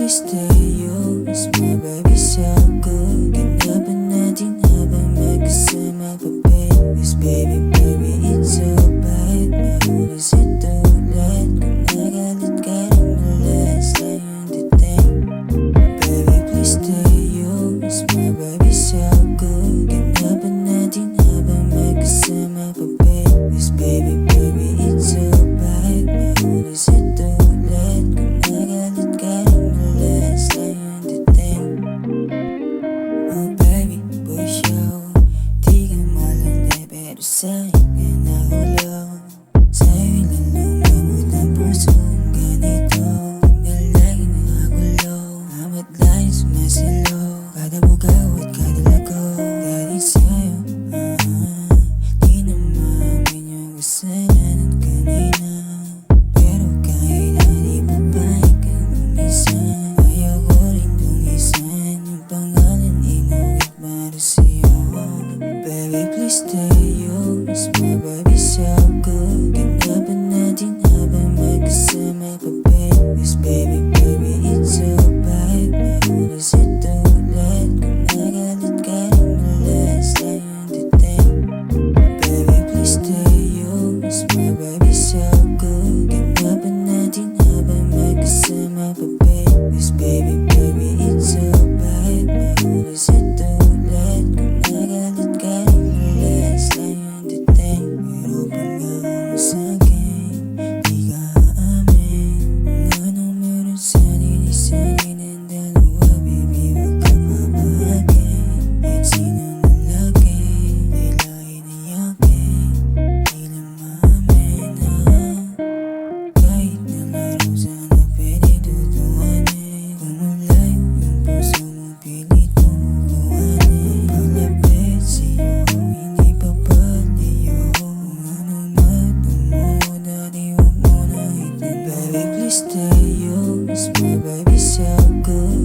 please stay. You is my baby, so good. Ganapan natin habang magkasama pa, babe. Yes, baby, baby, it's so bad. Mahuli sa tulad. Kung nagalit ka rin malas, tayong dating. Baby, please stay. You is my baby, so good. Ganapan natin habang magkasama pa, babe. Yes, baby, baby, it's so bad. Mahuli sa tulad. Kung nagalit ka rin malas, tayong dating. Oh baby, boy show. Di ka malandi pero sa'yo ka nahulog. Sa'yo'y lalumabot ang pusong ganito. Hanggang lagi nakagulo. Ama't lagi sumasalo. Kada bugaw at kada lago. Dahil sa'yo, di na maamin yung kasalanan kanina. Pero kahit na di papayag ka lumisan, ayaw ko rin dungisan yung pangalan inulit para sa'yo. Baby, please stay. You is my baby, so good. Ganapan natin habang magkasama pa, babe. Yes, baby, baby, it's so bad. Mahuli sa tulad. Kung nagalit ka rin malas, tayong dating. Baby, please stay. You is my baby, so good. Ganapan natin habang magkasama pa, babe. Yes, baby, baby, it's so bad. Mahuli sa tulad. Kung nagalit ka rin malas, tayong dating. Pero pag nga sa'kin, di ka aamin. Kung anong meron sa'tin, isanin ang dalawa. Baby, wag ka papahagin. Kahit sinong lalaki, may lahi na yakin. Di lang maamin, kahit na laro sana pwede tutuhanin. Kung malayo yung puso mo, pilit mo kukuhanin. Palapit sa'yo, hindi pa palayo. Kung anong matungo, dati huwag mo na itin. Baby, please stay. You is my baby, so good.